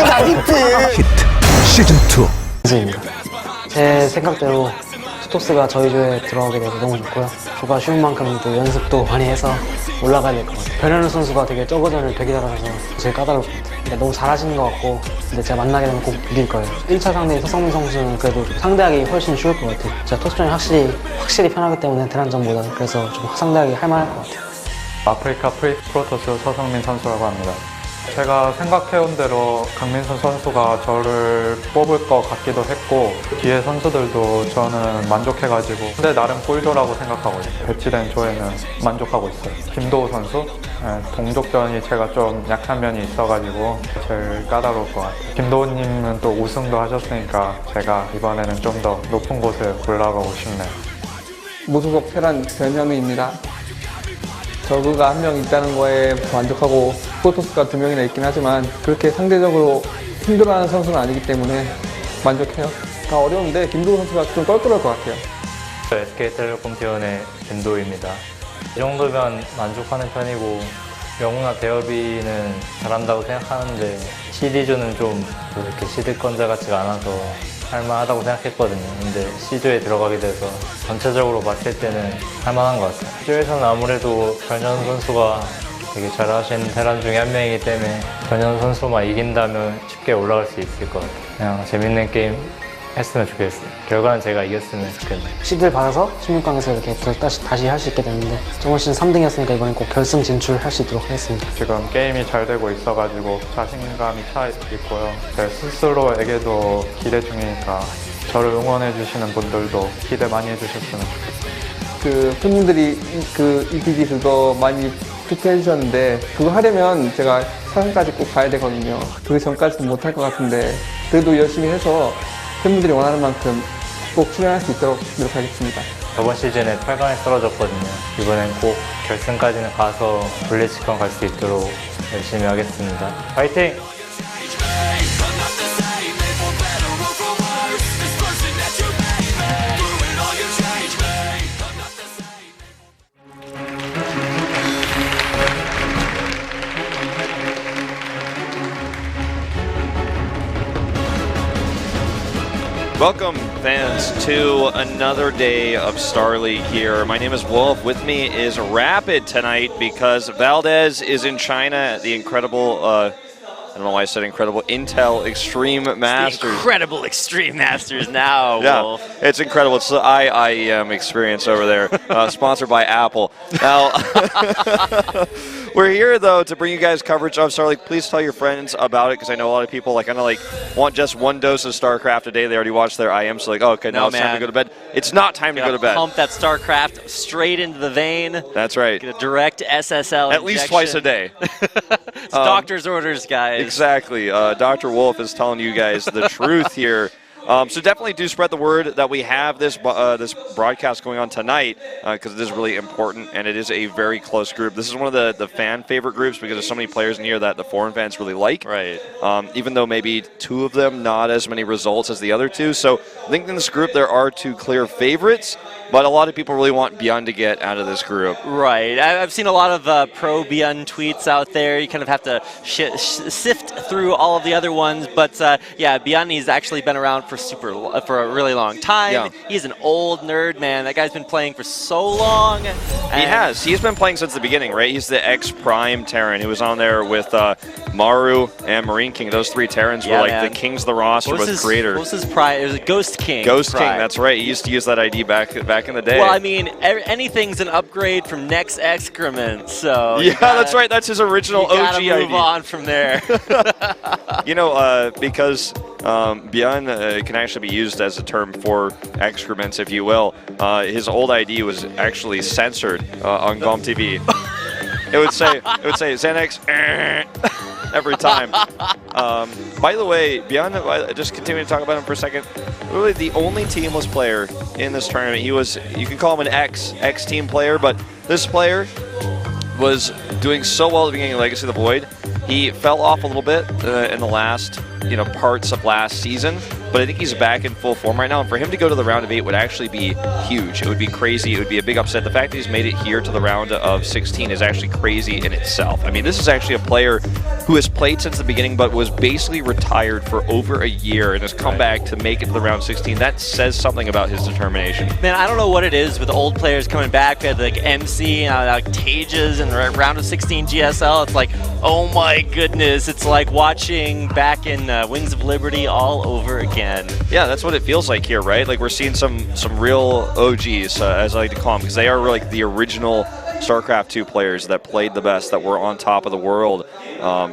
히트 시즌2. 제 생각대로 스토스가 저희 조에 들어가게 돼서 너무 좋고요. 조가 쉬운 만큼 또 연습도 많이 해서 올라가야 될 것 같아요. 변현우 선수가 되게 저거전을 되게 잘하셔서 제일 까다로울 것 같아요. 그러니까 너무 잘하시는 것 같고, 근데 제가 만나게 되면 꼭 이길 거예요. 1차 상대인 서성민 선수는 그래도 상대하기 훨씬 쉬울 것 같아요. 제가 토스전이 확실히 편하기 때문에 대란전보다, 그래서 좀 상대하기 할만할 것 같아요. 아프리카 프로토스 서성민 선수라고 합니다. 제가 생각해온 대로 강민선 선수가 저를 뽑을 것 같기도 했고, 뒤에 선수들도 저는 만족해가지고, 근데 나름 꿀조라고 생각하고 있어요. 배치된 조에는 만족하고 있어요. 김도우 선수? 동족전이 제가 좀 약한 면이 있어가지고 제일 까다로울 것 같아요. 김도우님은 또 우승도 하셨으니까 제가 이번에는 좀 더 높은 곳에 올라가고 싶네요. 무소속 테란 변현우입니다. 저그가 한 명 있다는 거에 만족하고 프로토스가 2명이나 있긴 하지만 그렇게 상대적으로 힘들어하는 선수는 아니기 때문에 만족해요. 다 어려운데 김도우 선수가 좀 껄끄러울 것 같아요. SK텔레콤 T1의 김도우입니다. 이 정도면 만족하는 편이고, 영웅이나 대여비는 잘한다고 생각하는데 시리즈는 좀 그렇게 시드권자 같지가 않아서 할만하다고 생각했거든요. 근데 C조에 들어가게 돼서 전체적으로 봤을 때는 할만한 것 같아요. C조에서는 아무래도 변현 선수가 되게 잘하시는 테란 중에 한 명이기 때문에 변현 선수만 이긴다면 쉽게 올라갈 수 있을 것 같아요. 그냥 재밌는 게임 했으면 좋겠어요. 결과는 제가 이겼으면 좋겠네요. 시드를 받아서 16강에서 이렇게 다시 할 수 있게 됐는데, 저번 시즌 3등이었으니까 이번엔 꼭 결승 진출할 수 있도록 하겠습니다. 지금 게임이 잘 되고 있어가지고 자신감이 차 있고요. 제 스스로에게도 기대 중이니까 저를 응원해주시는 분들도 기대 많이 해주셨으면 좋겠어요. 손님들이 EPG 그거 많이 투표해 주셨는데, 그거 하려면 제가 사상까지 꼭 가야 되거든요. 그 전까지는 못할 것 같은데, 그래도 열심히 해서 팬분들이 원하는 만큼 꼭 출연할 수 있도록 노력하겠습니다. 저번 시즌에 8강에 떨어졌거든요. 이번엔 꼭 결승까지는 가서 블리츠컨 갈 수 있도록 열심히 하겠습니다. 파이팅! Welcome, fans, to another day of Star League here. My name is Wolf. With me is Rapid tonight because Valdez is in China at the incredible, I don't know why I said incredible, Intel Extreme Masters. The incredible Extreme Masters now, Wolf. Yeah, it's incredible. It's the IEM experience over there, sponsored by Apple. Now, we're here, though, to bring you guys coverage of Star League. Please tell your friends about it, because I know a lot of people want just one dose of StarCraft a day. They already watched their IM, so okay, now it's time to go to bed. It's not time to go to bed. Pump that StarCraft straight into the vein. That's right. Get a direct SSL At least twice a day. It's doctor's orders, guys. Exactly. Dr. Wolf is telling you guys the truth here. So definitely do spread the word that we have this broadcast going on tonight, because it is really important, and it is a very close group. This is one of the fan favorite groups because there's so many players in here that the foreign fans really like. Right. Even though maybe two of them not as many results as the other two. So I think in this group there are two clear favorites, but a lot of people really want Beyond to get out of this group. Right. I've seen a lot of pro Beyond tweets out there. You kind of have to sift through all of the other ones, but yeah, Beyond has actually been around for a really long time. Yeah. He's an old nerd, man. That guy's been playing for so long. He has. He's been playing since the beginning, right? He's the X-Prime Terran. He was on there with Maru and Marine King. Those three Terrans were like the kings of the roster with creators. What was his prime? It was Ghost King. Ghost King, that's right. He used to use that ID back in the day. Well, I mean, anything's an upgrade from Next Excrement, so... Yeah, that's right. That's his original OG ID. You gotta move on from there. You know, because Beyond can actually be used as a term for excrements, if you will. His old ID was actually censored on GOM TV. It would say Xanax every time. By the way, Beyond, just continuing to talk about him for a second, really the only teamless player in this tournament. You can call him an X-team player, but this player was doing so well at the beginning of Legacy of the Void. He fell off a little bit in the last parts of last season, but I think he's back in full form right now. And for him to go to the round of 8 would actually be huge. It would be crazy. It would be a big upset. The fact that he's made it here to the round of 16 is actually crazy in itself. I mean, this is actually a player who has played since the beginning, but was basically retired for over a year and has come back to make it to the round 16. That says something about his determination. Man, I don't know what it is with old players coming back. We had like MC, like Tages in the round of 16 GSL. It's like, oh my goodness, it's like watching back in Wings of Liberty all over again. Yeah, that's what it feels like here, right? Like we're seeing some real OGs, as I like to call them, because they are like the original StarCraft 2 players that played the best, that were on top of the world,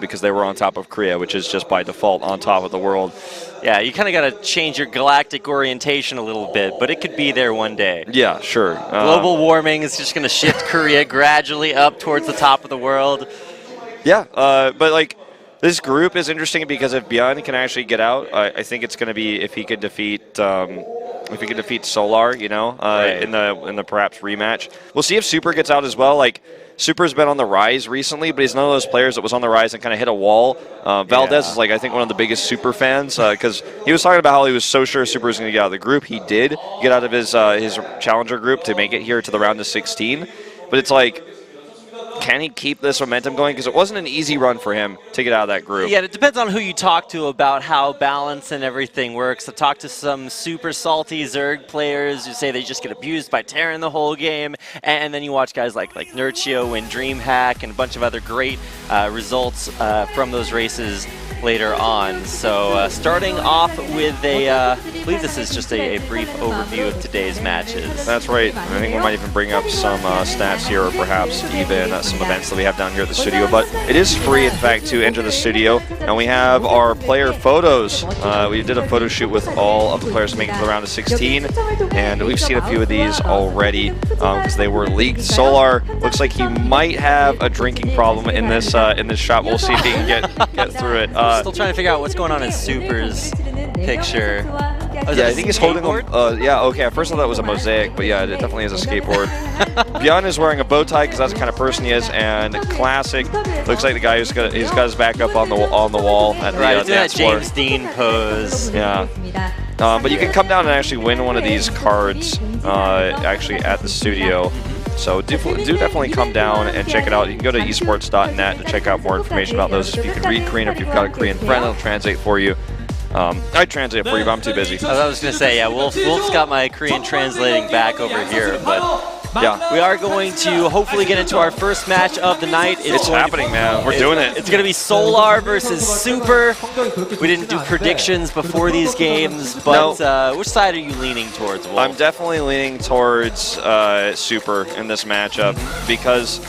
because they were on top of Korea, which is just by default on top of the world. Yeah, you kind of got to change your galactic orientation a little bit, but it could be there one day. Yeah, sure. Global warming is just going to shift Korea gradually up towards the top of the world. Yeah, but like this group is interesting because if Bjorn can actually get out, I think it's going to be if he could defeat Solar, Right. in the perhaps rematch. We'll see if Super gets out as well. Like Super's been on the rise recently, but he's none of those players that was on the rise and kind of hit a wall. Valdez is like I think one of the biggest Super fans because he was talking about how he was so sure Super was going to get out of the group. He did get out of his challenger group to make it here to the round of 16, but it's like, can he keep this momentum going? Because it wasn't an easy run for him to get out of that group. Yeah, it depends on who you talk to about how balance and everything works. I talked to some super salty Zerg players who say they just get abused by Terran the whole game, and then you watch guys like Nurchio win DreamHack and a bunch of other great results from those races later on. So starting off with I believe this is just a brief overview of today's matches. That's right. I think we might even bring up some stats here, or perhaps even some events that we have down here at the studio. But it is free, in fact, to enter the studio. And we have our player photos. We did a photo shoot with all of the players making it to the round of 16. And we've seen a few of these already because they were leaked. Solar looks like he might have a drinking problem in this shot. We'll see if he can get through it. Still trying to figure out what's going on in Super's picture. Oh, Yeah, I think he's holding them. Yeah, okay. At first I thought it was a mosaic, but yeah, it definitely is a skateboard. Bjorn is wearing a bow tie because that's the kind of person he is, and classic. Looks like the guy he's got his back up on the wall at the Right, doing that dance floor. James Dean pose. Yeah. But you can come down and actually win one of these cards actually at the studio. So do definitely come down and check it out. You can go to esports.net to check out more information about those. If you can read Korean, or if you've got a Korean friend, it'll translate for you. I'd translate for you, but I'm too busy. I was going to say, yeah, Wolf's got my Korean translating back over here, but Yeah. we are going to hopefully get into our first match of the night. It's happening, man. We're doing it. It's going to be Solar versus Super. We didn't do predictions before these games, but which side are you leaning towards, Wolf? I'm definitely leaning towards Super in this matchup because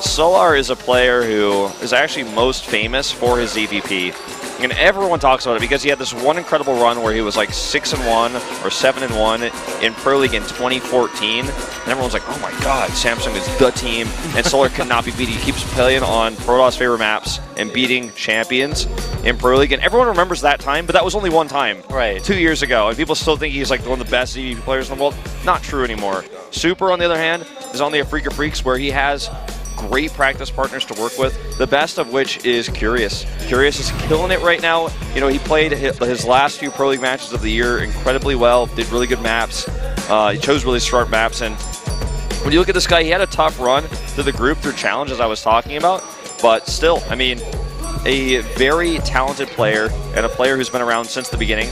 Solar is a player who is actually most famous for his EVP. And everyone talks about it because he had this one incredible run where he was like 6-1 or 7-1 in Pro League in 2014. And everyone's like, oh my god, Samsung is the team, and Solar cannot be beat. He keeps playing on Protoss favorite maps and beating champions in Pro League. And everyone remembers that time, but that was only one time. Right. 2 years ago. And people still think he's like one of the best EVP players in the world. Not true anymore. Super, on the other hand, is on the Freak of Freaks where he has great practice partners to work with, the best of which is Curious. Curious is killing it right now. You know, he played his last few Pro League matches of the year incredibly well, did really good maps. He chose really smart maps, and when you look at this guy, he had a tough run through the group through challenges I was talking about, but still, I mean, a very talented player and a player who's been around since the beginning,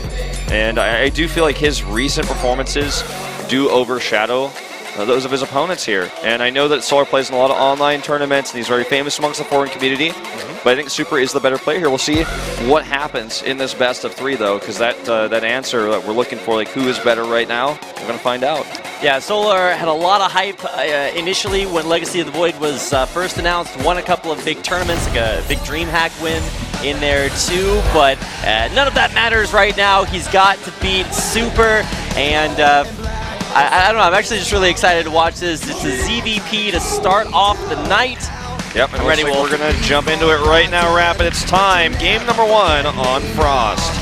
and I do feel like his recent performances do overshadow those of his opponents here. And I know that Solar plays in a lot of online tournaments, and he's very famous amongst the foreign community, but I think Super is the better player here. We'll see what happens in this best of 3, though, because that answer that we're looking for, like who is better right now, we're going to find out. Yeah, Solar had a lot of hype initially when Legacy of the Void was first announced, won a couple of big tournaments, like a big DreamHack win in there too, but none of that matters right now. He's got to beat Super, and I don't know, I'm actually just really excited to watch this. It's a ZVP to start off the night. Yep, and I'm ready, like Wolf. we're going to jump into it right now, Rapid. It's time. Game number 1 on Frost.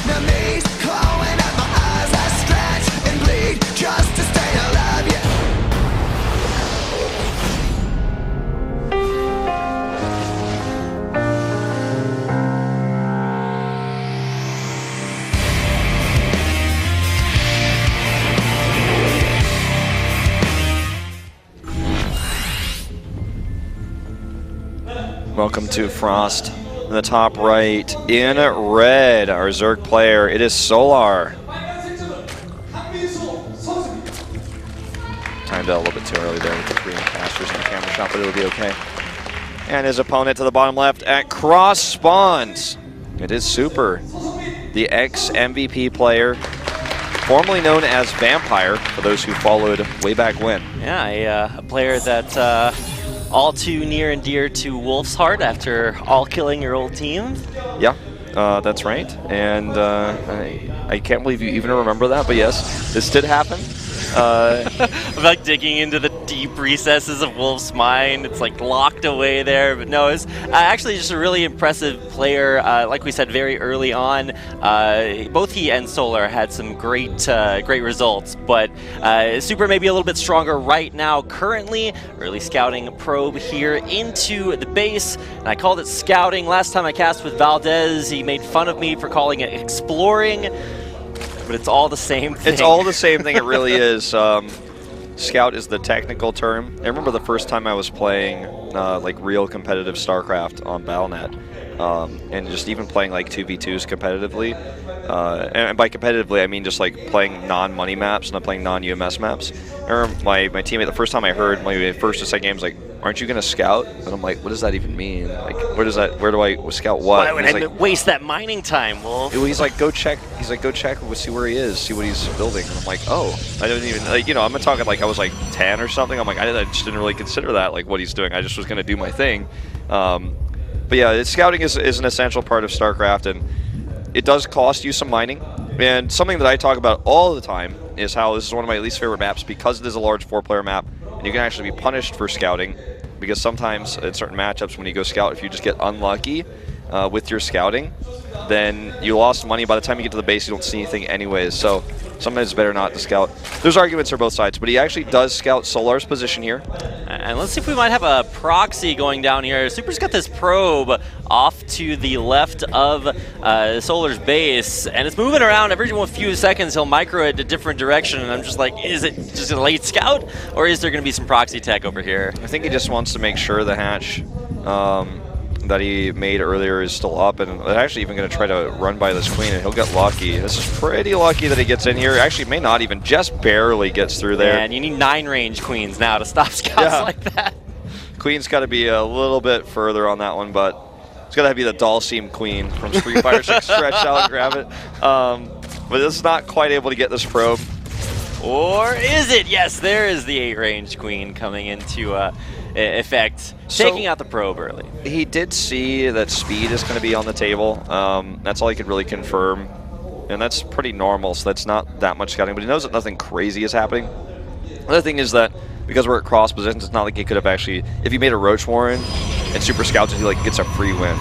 Enemies clawing at my eyes, I stretch and bleed just to stay alive, yeah. Welcome to Frost. In the top right, in red, our Zerg player, it is Solar. Timed out a little bit too early there with the Korean casters and the camera shot, but it'll be okay. And his opponent to the bottom left at cross spawns. It is Super, the ex-MVP player, formerly known as Vampire, for those who followed way back when. Yeah, a player that all too near and dear to Wolf's heart after all killing your old team. Yeah, that's right. And I can't believe you even remember that, but yes, this did happen. I'm like digging into the deep recesses of Wolf's mind. It's like locked away there. But no, it's actually just a really impressive player. Like we said very early on, both he and Solar had some great results. But Super may be a little bit stronger right now. Currently, early scouting probe here into the base. And I called it scouting. Last time I cast with Valdez, he made fun of me for calling it exploring. But it's all the same thing. It's all the same thing, it really is. Scout is the technical term. I remember the first time I was playing like real competitive StarCraft on Battle.net, and just even playing like 2v2s competitively. And by competitively, I mean just like playing non-money maps, not playing non-UMS maps. I remember my teammate, the first time I heard my first or second game, was like, "Aren't you gonna scout?" And I'm like, "What does that even mean? Like, where do I scout what?" Why would I waste that mining time, Wolf? He's like, "Go check." He's like, "Go check. We'll see where he is. See what he's building." And I'm like, "Oh, I didn't even like, you know." I'm talking like I was like 10 or something. I'm like, I just didn't really consider that like what he's doing. I just was gonna do my thing. But yeah, scouting is an essential part of StarCraft, and it does cost you some mining. And something that I talk about all the time is how this is one of my least favorite maps because it is a large 4-player map, and you can actually be punished for scouting. Because sometimes in certain matchups when you go scout, if you just get unlucky with your scouting, then you lost money. By the time you get to the base, you don't see anything anyways. So sometimes it's better not to scout. There's arguments for both sides, but he actually does scout Solar's position here. And let's see if we might have a proxy going down here. Super's got this probe off to the left of Solar's base, and it's moving around every few seconds. He'll micro it a different direction, and I'm just like, is it just a late scout, or is there going to be some proxy tech over here? I think he just wants to make sure the hatch that he made earlier is still up, and they're actually even going to try to run by this queen, and he'll get lucky. This is pretty lucky that he gets in here. Actually, may not even, just barely gets through there. And you need 9-range queens now to stop scouts like that. Queen's got to be a little bit further on that one, but it's got to be the Dalseem Queen from Street Fighter 6 stretched out and grab it. But it's not quite able to get this probe. Or is it? Yes, there is the 8-range queen coming into effect, taking out the probe early. He did see that speed is going to be on the table. That's all he could really confirm. And that's pretty normal, so that's not that much scouting. But he knows that nothing crazy is happening. Another thing is that because we're at cross positions, it's not like he could have actually, if he made a Roach Warren and super scouts, he like gets a free win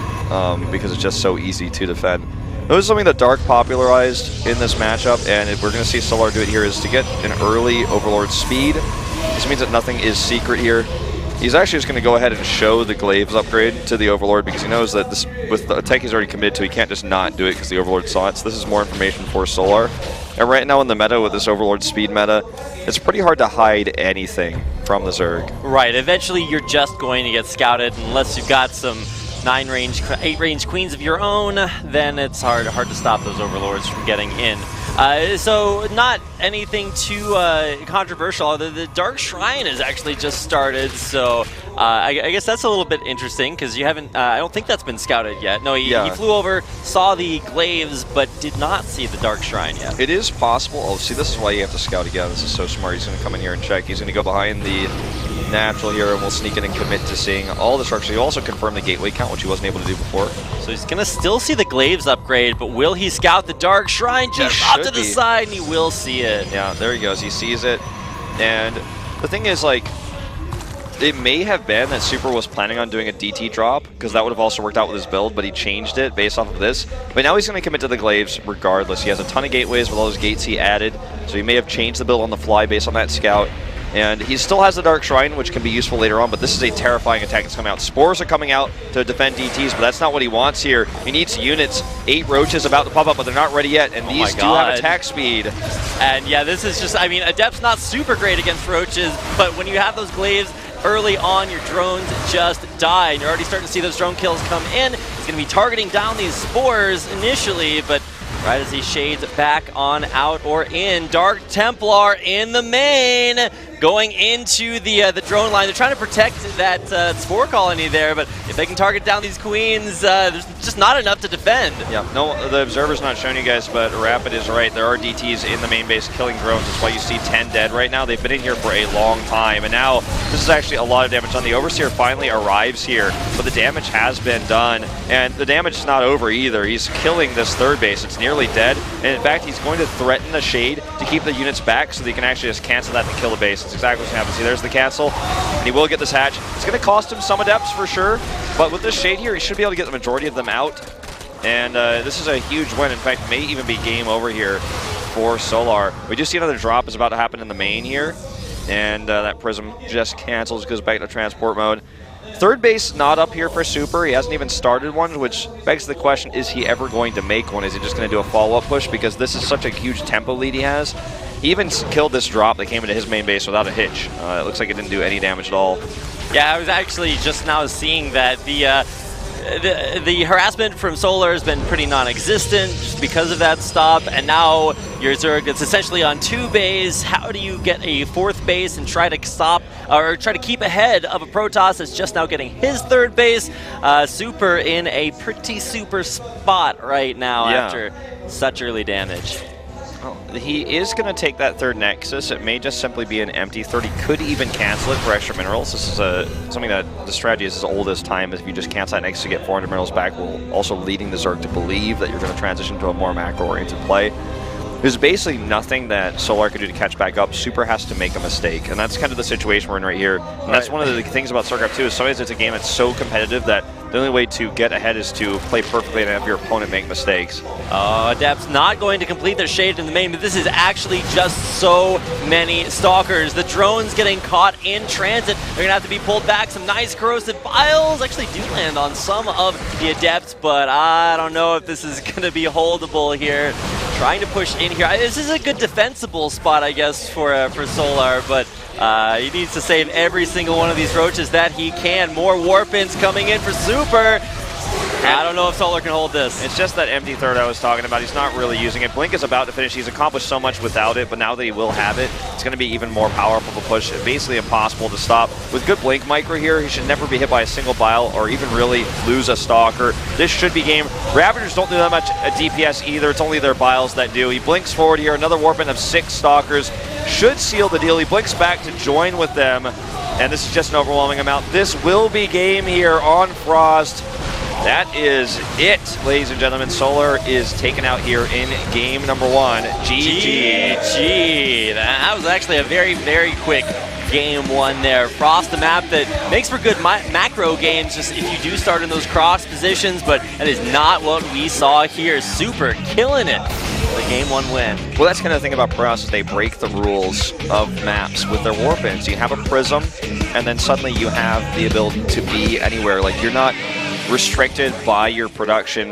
because it's just so easy to defend. This is something that Dark popularized in this matchup, and if we're going to see Solar do it here, is to get an early Overlord speed. This means that nothing is secret here. He's actually just going to go ahead and show the Glaives upgrade to the Overlord because he knows that this, with the tech he's already committed to, he can't just not do it because the Overlord saw it. So this is more information for Solar. And right now in the meta, with this Overlord speed meta, it's pretty hard to hide anything from the Zerg. Right, eventually you're just going to get scouted unless you've got some 9-range, 8-range queens of your own, then it's hard to stop those Overlords from getting in. So not anything too controversial, although the Dark Shrine has actually just started, so I guess that's a little bit interesting because you haven't, I don't think that's been scouted yet. No, he flew over, saw the Glaives, but did not see the Dark Shrine yet. It is possible. Oh, see, this is why you have to scout again. This is so smart. He's going to come in here and check. He's going to go behind the natural here, and we'll sneak in and commit to seeing all the structures. He'll also confirm the gateway count, which he wasn't able to do before. So he's going to still see the Glaives upgrade, but will he scout the Dark Shrine just off to the side, and he will see it. Yeah, there he goes. He sees it. And the thing is, like, it may have been that Super was planning on doing a DT drop, because that would have also worked out with his build, but he changed it based off of this. But now he's going to commit to the Glaives regardless. He has a ton of gateways with all those gates he added, so he may have changed the build on the fly based on that scout. And he still has the Dark Shrine, which can be useful later on, but this is a terrifying attack that's coming out. Spores are coming out to defend DTs, but that's not what he wants here. He needs units. 8 Roaches about to pop up, but they're not ready yet, and these do have attack speed. And yeah, this is just, I mean, Adept's not super great against Roaches, but when you have those Glaives early on, your drones just die. And you're already starting to see those drone kills come in. He's going to be targeting down these spores initially, but right as he shades back on out or in, Dark Templar in the main, going into the drone line. They're trying to protect that spore colony there, but if they can target down these queens, there's just not enough to defend. Yeah, no, the observer's not showing you guys, but Rapid is right. There are DTs in the main base killing drones. That's why you see 10 dead right now. They've been in here for a long time, and now this is actually a lot of damage done. The Overseer finally arrives here, but the damage has been done, and the damage is not over either. He's killing this third base. It's nearly dead, and in fact, he's going to threaten the Shade to keep the units back so that he can actually just cancel that and kill the base. That's exactly what's happening. See, there's the cancel, and he will get this hatch. It's going to cost him some adepts for sure, but with this Shade here, he should be able to get the majority of them out. And this is a huge win. In fact, may even be game over here for Solar. We do see another drop is about to happen in the main here, and that Prism just cancels, goes back to transport mode. Third base not up here for Super. He hasn't even started one, which begs the question, is he ever going to make one? Is he just going to do a follow-up push? Because this is such a huge tempo lead he has. He even killed this drop that came into his main base without a hitch. It looks like it didn't do any damage at all. Yeah, I was actually just now seeing that the harassment from Solar has been pretty non-existent just because of that stop, and now your Zerg that's essentially on 2 bays. How do you get a 4th base and try to stop or try to keep ahead of a Protoss that's just now getting his 3rd base? Super in a pretty super spot right now after such early damage. Oh, he is going to take that 3rd Nexus. It may just simply be an empty 3rd. He could even cancel it for extra minerals. This is something that the strategy is as old as time. If you just cancel that Nexus to get 400 minerals back, while also leading the Zerg to believe that you're going to transition to a more macro-oriented play. There's basically nothing that Solar could do to catch back up. Super has to make a mistake, and that's kind of the situation we're in right here. And that's one of the things about StarCraft 2 is sometimes it's a game that's so competitive that the only way to get ahead is to play perfectly and have your opponent make mistakes. Adepts not going to complete their Shade in the main, but this is actually just so many Stalkers. The drones getting caught in transit. They're going to have to be pulled back. Some nice corrosive vials actually do land on some of the Adepts, but I don't know if this is going to be holdable here. Trying to push in here. This is a good defensible spot, I guess, for Solar, but he needs to save every single one of these roaches that he can. More Warpins coming in for Super. I don't know if Solar can hold this. It's just that empty 3rd I was talking about. He's not really using it. Blink is about to finish. He's accomplished so much without it, but now that he will have it, it's going to be even more powerful of a push. Basically impossible to stop. With good Blink micro here, he should never be hit by a single bile or even really lose a Stalker. This should be game. Ravagers don't do that much DPS either. It's only their biles that do. He blinks forward here. Another Warpin of 6 Stalkers should seal the deal. He blinks back to join with them, and this is just an overwhelming amount. This will be game here on Frost. That is it, ladies and gentlemen. Solar is taken out here in game number 1. GG. That was actually a very, very quick game 1 there. Frost, a map that makes for good macro games just if you do start in those cross positions, but that is not what we saw here. Super killing it. The game 1 win. Well, that's kind of the thing about Pros is they break the rules of maps with their Warpins. You have a Prism, and then suddenly you have the ability to be anywhere. Like, you're not restricted by your production,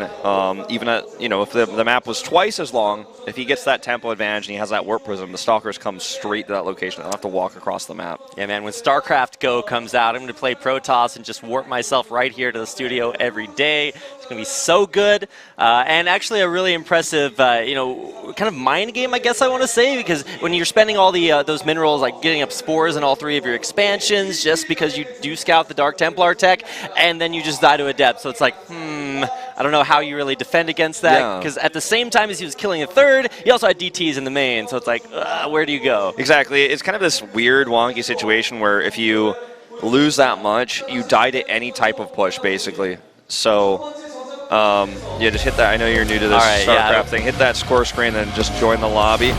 even at, if the map was twice as long, if he gets that tempo advantage and he has that Warp Prism, the Stalkers come straight to that location. They don't have to walk across the map. Yeah, man, when StarCraft Go comes out, I'm going to play Protoss and just warp myself right here to the studio every day. It's going to be so good, and actually a really impressive, kind of mind game, I guess I want to say, because when you're spending all the those minerals, like getting up spores in all 3 of your expansions, just because you do scout the Dark Templar tech, and then you just die to a depth. So it's like, I don't know how you really defend against that, because at the same time as he was killing a 3rd, he also had DTs in the main, so it's like, where do you go? Exactly. It's kind of this weird, wonky situation where if you lose that much, you die to any type of push, basically. So, just hit that. I know you're new to this StarCraft thing. Hit that score screen and just join the lobby.